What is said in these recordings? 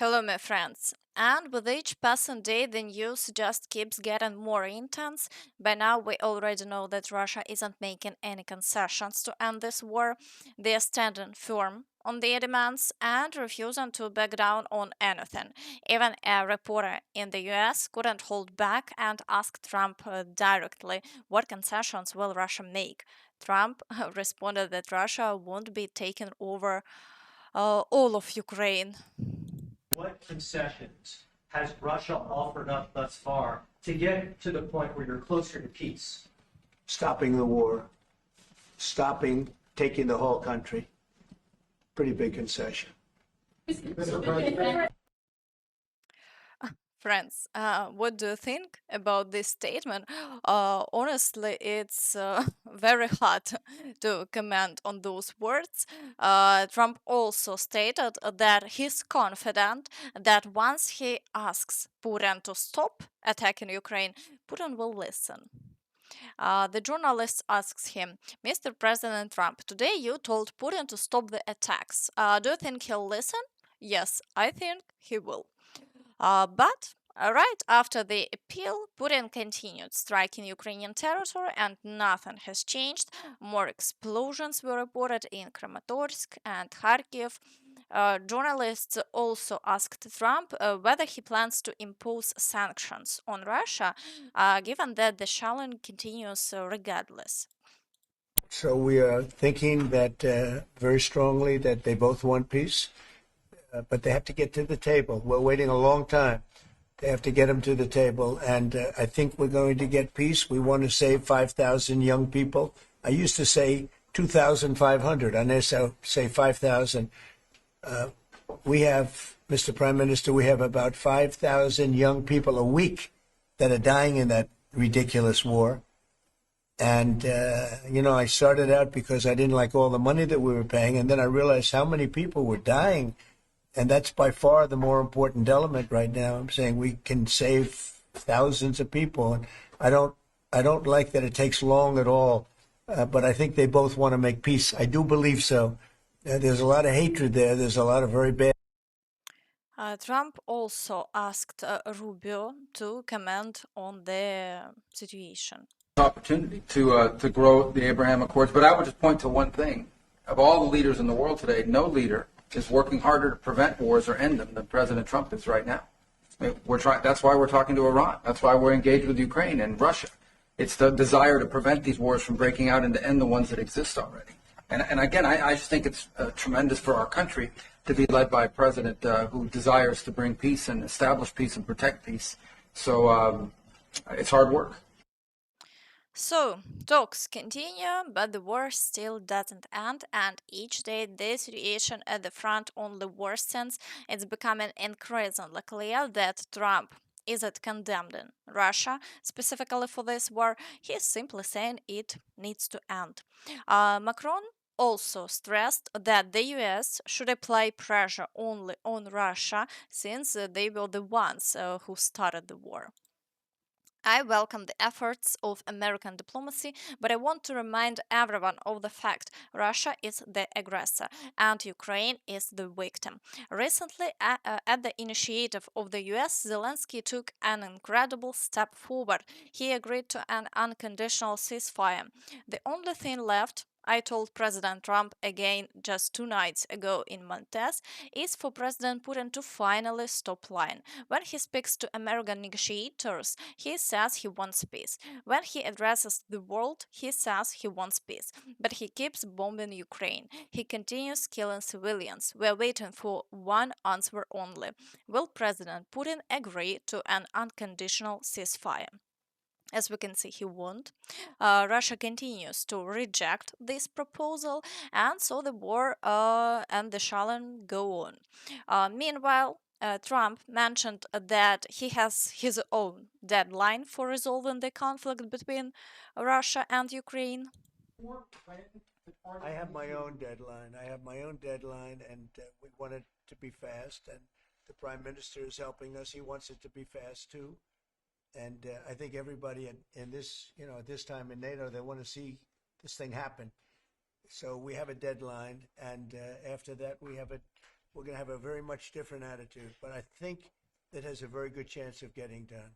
Hello, my friends. And with each passing day, the news just keeps getting more intense. By now, we already know that Russia isn't making any concessions to end this war. They are standing firm on their demands and refusing to back down on anything. Even a reporter in the US couldn't hold back and asked Trump directly, what concessions will Russia make? Trump responded that Russia won't be taking over all of Ukraine. What concessions has Russia offered up thus far to get to the point where you're closer to peace? Stopping the war, stopping taking the whole country. Pretty big concession. Friends, what do you think about this statement? Honestly, it's very hard to comment on those words. Trump also stated that he's confident that once he asks Putin to stop attacking Ukraine, Putin will listen. The journalist asks him, Mr. President Trump, today you told Putin to stop the attacks. Do you think he'll listen? Yes, I think he will. But right after the appeal, Putin continued striking Ukrainian territory and nothing has changed. More explosions were reported in Kramatorsk and Kharkiv. Journalists also asked Trump whether he plans to impose sanctions on Russia, given that the shelling continues regardless. So we are thinking that very strongly that they both want peace, but they have to get to the table. We're waiting a long time. They have to get them to the table, and I think we're going to get peace. We want to save 5,000 young people. I used to say 2,500. I now say 5,000. We have, Mr. Prime Minister, we have about 5,000 young people a week that are dying in that ridiculous war. And, I started out because I didn't like all the money that we were paying, and then I realized how many people were dying. And that's by far the more important element right now. I'm saying we can save thousands of people. And I don't like that it takes long at all. But I think they both want to make peace. I do believe so. There's a lot of hatred there. There's a lot of very bad. Trump also asked Rubio to comment on the situation. Opportunity to grow the Abraham Accords, but I would just point to one thing: of all the leaders in the world today, no leader is working harder to prevent wars or end them than President Trump is right now. We're trying. That's why we're talking to Iran. That's why we're engaged with Ukraine and Russia. It's the desire to prevent these wars from breaking out and to end the ones that exist already. And again, I just think it's tremendous for our country to be led by a president who desires to bring peace and establish peace and protect peace. So it's hard work. So, talks continue, but the war still doesn't end, and each day the situation at the front only worsens. It's becoming increasingly clear that Trump isn't condemning Russia specifically for this war, he's simply saying it needs to end. Macron also stressed that the US should apply pressure only on Russia since they were the ones who started the war. I welcome the efforts of American diplomacy, but I want to remind everyone of the fact Russia is the aggressor and Ukraine is the victim. Recently, at the initiative of the US, Zelensky took an incredible step forward. He agreed to an unconditional ceasefire. The only thing left, I told President Trump again just 2 nights ago in Montes, is for President Putin to finally stop lying. When he speaks to American negotiators, he says he wants peace. When he addresses the world, he says he wants peace. But he keeps bombing Ukraine. He continues killing civilians. We're waiting for one answer only. Will President Putin agree to an unconditional ceasefire? As we can see, he won't. Russia continues to reject this proposal, and so the war and the shelling go on. Meanwhile, Trump mentioned that he has his own deadline for resolving the conflict between Russia and Ukraine. I have my own deadline. And we want it to be fast. And the Prime Minister is helping us. He wants it to be fast, too. And I think everybody in this, at this time in NATO, they want to see this thing happen. So we have a deadline, and after that, we have a we're going to have a very much different attitude. But I think that has a very good chance of getting done.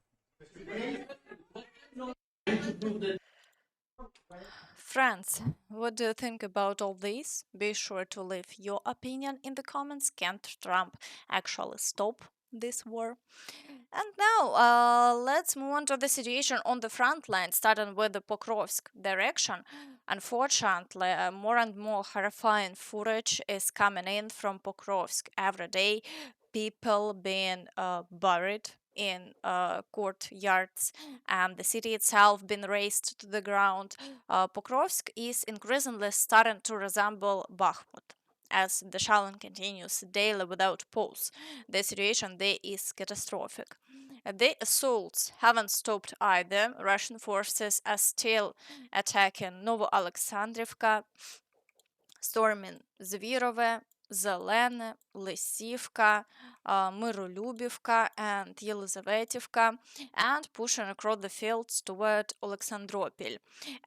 Friends, what do you think about all this? Be sure to leave your opinion in the comments. Can Trump actually stop this war? And now, let's move on to the situation on the front line, starting with the Pokrovsk direction. Unfortunately, more and more horrifying footage is coming in from Pokrovsk every day. People being buried in courtyards, and the city itself being razed to the ground. Pokrovsk is increasingly starting to resemble Bakhmut. As the shelling continues daily without pause, the situation there is catastrophic. The assaults haven't stopped either. Russian forces are still attacking Novo-Alexandrivka, storming Zvirove, Zelene, Lysivka, Myrolюбівка, and Yelizavetivka, and pushing across the fields toward Alexandropol.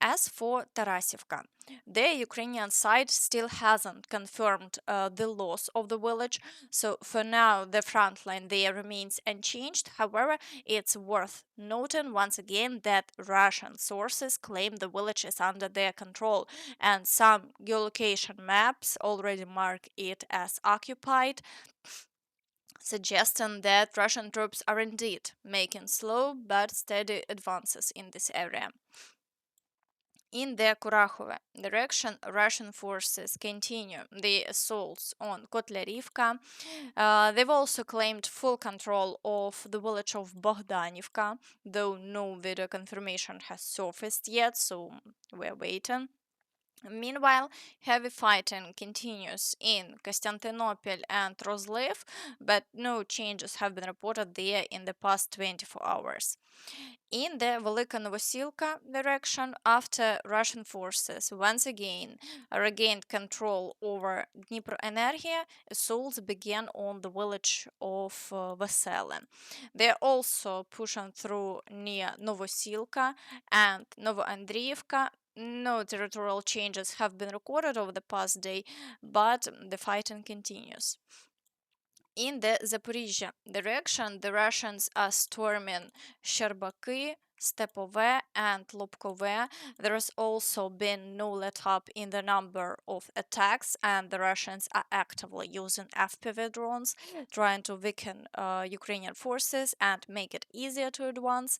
As for Tarasivka, the Ukrainian side still hasn't confirmed the loss of the village, so for now the front line there remains unchanged. However, it's worth noting once again that Russian sources claim the village is under their control, and some geolocation maps already mark it as occupied, suggesting that Russian troops are indeed making slow but steady advances in this area. In the Kurakhove direction, Russian forces continue the assaults on Kotlarivka. They've also claimed full control of the village of Bogdanivka, though no video confirmation has surfaced yet, so we're waiting. Meanwhile, heavy fighting continues in Konstantinopel and Rozlev, but no changes have been reported there in the past 24 hours. In the Velika Novosilka direction, after Russian forces once again regained control over Dniproenergia, assaults began on the village of Vesele. They're also pushing through near Novosilka and Novoandriivka. No territorial changes have been recorded over the past day, but the fighting continues. In the Zaporizhzhia direction, the Russians are storming Sherbaki, Stepove, and Lobkove. There has also been no let-up in the number of attacks, and the Russians are actively using FPV drones, trying to weaken Ukrainian forces and make it easier to advance.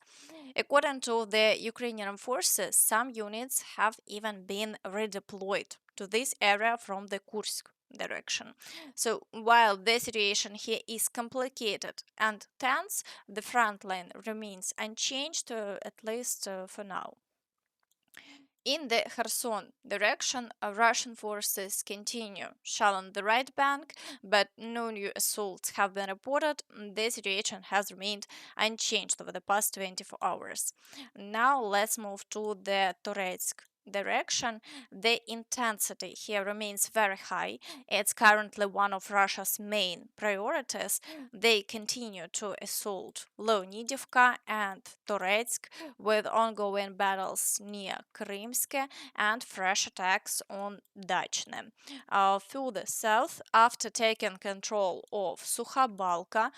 According to the Ukrainian forces, some units have even been redeployed to this area from the Kursk direction. So while the situation here is complicated and tense, the front line remains unchanged, at least for now. In the Kherson direction, Russian forces continue shelling the right bank, but no new assaults have been reported. The situation has remained unchanged over the past 24 hours. Now let's move to the Toretsk direction. The intensity here remains very high. It's currently one of Russia's main priorities. They continue to assault Leonidivka and Toretsk, with ongoing battles near Krymsk and fresh attacks on Dachne. Further south, after taking control of Sukhabalka,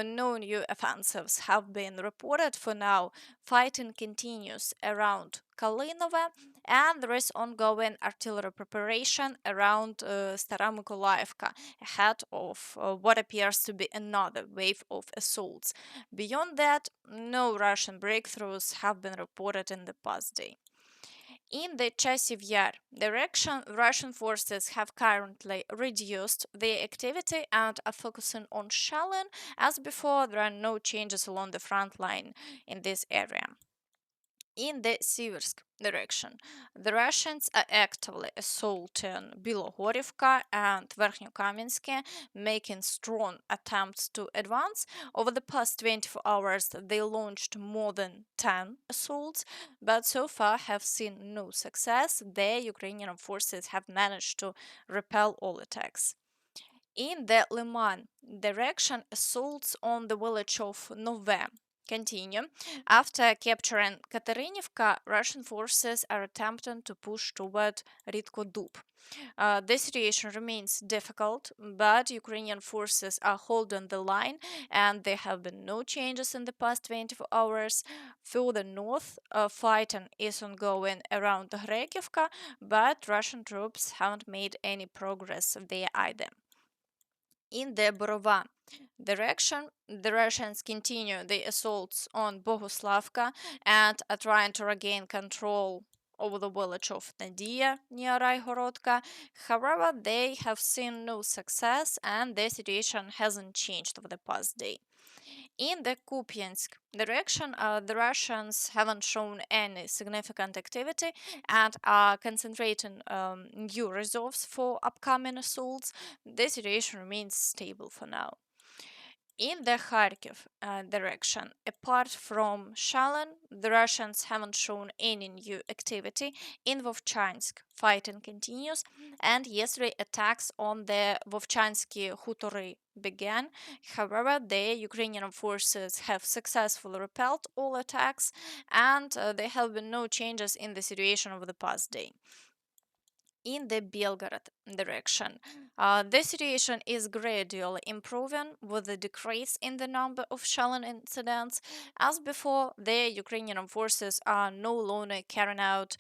no new offensives have been reported for now. Fighting continues around Kalinova, and there is ongoing artillery preparation around Stara Mykolaievka, ahead of what appears to be another wave of assaults. Beyond that, no Russian breakthroughs have been reported in the past day. In the Chasiv Yar direction, Russian forces have currently reduced their activity and are focusing on shelling. As before, there are no changes along the front line in this area. In the Siversk direction, the Russians are actively assaulting Bilogorivka and Verkhnyokamensky, making strong attempts to advance. Over the past 24 hours, they launched more than 10 assaults, but so far have seen no success. The Ukrainian forces have managed to repel all attacks. In the Liman direction, assaults on the village of Nove continue. After capturing Katerynivka, Russian forces are attempting to push toward Ritko-Dub. The situation remains difficult, but Ukrainian forces are holding the line, and there have been no changes in the past 24 hours. Further north, fighting is ongoing around Grekivka, but Russian troops haven't made any progress there either. In the Borova direction, the Russians continue the assaults on Boguslavka and are trying to regain control over the village of Nadia near Raihorodka. However, they have seen no success and the situation hasn't changed over the past day. In the Kupiansk direction, the Russians haven't shown any significant activity and are concentrating new reserves for upcoming assaults. The situation remains stable for now. In the Kharkiv direction, apart from Shalin, the Russians haven't shown any new activity. In Vovchansk, fighting continues, and yesterday attacks on the Vovchansky Hutory began. However, the Ukrainian forces have successfully repelled all attacks, and there have been no changes in the situation over the past day. In the Belgorod direction. The situation is gradually improving with a decrease in the number of shelling incidents. As before, the Ukrainian forces are no longer carrying out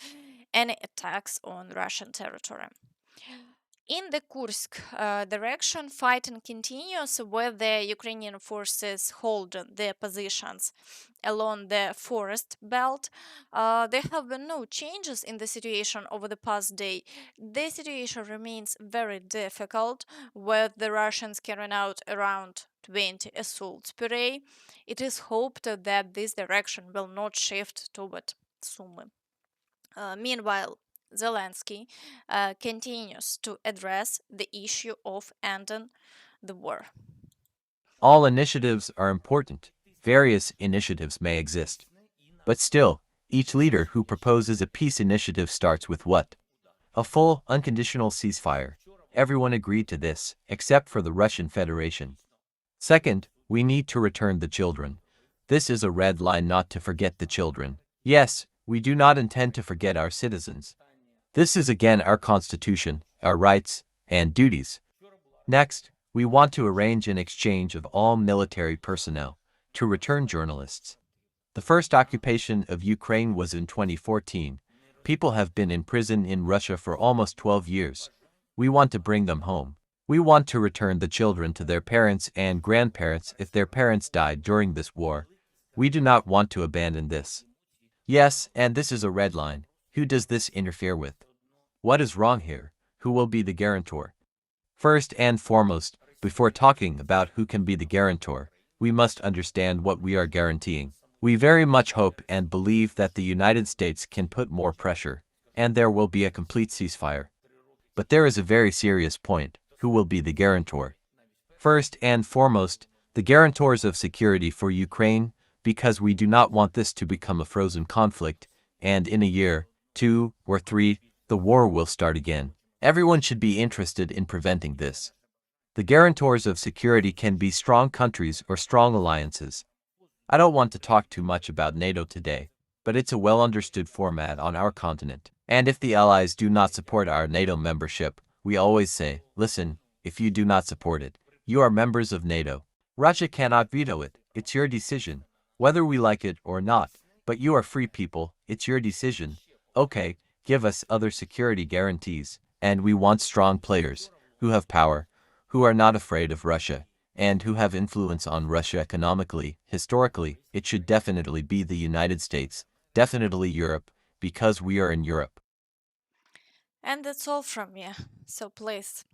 any attacks on Russian territory. In the Kursk direction, fighting continues with the Ukrainian forces holding their positions along the forest belt. There have been no changes in the situation over the past day. The situation remains very difficult, with the Russians carrying out around 20 assaults per day. It is hoped that this direction will not shift toward Sumy. Meanwhile, Zelensky continues to address the issue of ending the war. All initiatives are important. Various initiatives may exist. But still, each leader who proposes a peace initiative starts with what? A full, unconditional ceasefire. Everyone agreed to this, except for the Russian Federation. Second, we need to return the children. This is a red line, not to forget the children. Yes, we do not intend to forget our citizens. This is again our constitution, our rights, and duties. Next, we want to arrange an exchange of all military personnel, to return journalists. The first occupation of Ukraine was in 2014. People have been in prison in Russia for almost 12 years. We want to bring them home. We want to return the children to their parents and grandparents if their parents died during this war. We do not want to abandon this. Yes, and this is a red line. Who does this interfere with? What is wrong here? Who will be the guarantor? First and foremost, before talking about who can be the guarantor, we must understand what we are guaranteeing. We very much hope and believe that the United States can put more pressure, and there will be a complete ceasefire. But there is a very serious point. Who will be the guarantor? First and foremost, the guarantors of security for Ukraine, because we do not want this to become a frozen conflict, and in a year, 2 or 3, the war will start again. Everyone should be interested in preventing this. The guarantors of security can be strong countries or strong alliances. I don't want to talk too much about NATO today, but it's a well-understood format on our continent. And if the allies do not support our NATO membership, we always say, listen, if you do not support it, you are members of NATO. Russia cannot veto it. It's your decision, whether we like it or not. But you are free people. It's your decision. Okay, give us other security guarantees. And we want strong players who have power, who are not afraid of Russia, and who have influence on Russia economically. Historically, it should definitely be the United States, definitely Europe, because we are in Europe. And that's all from me. So please,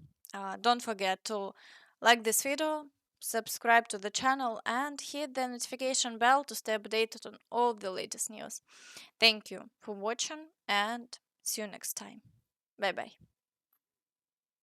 don't forget to like this video, subscribe to the channel, and hit the notification bell to stay updated on all the latest news. Thank you for watching, and see you next time. Bye bye.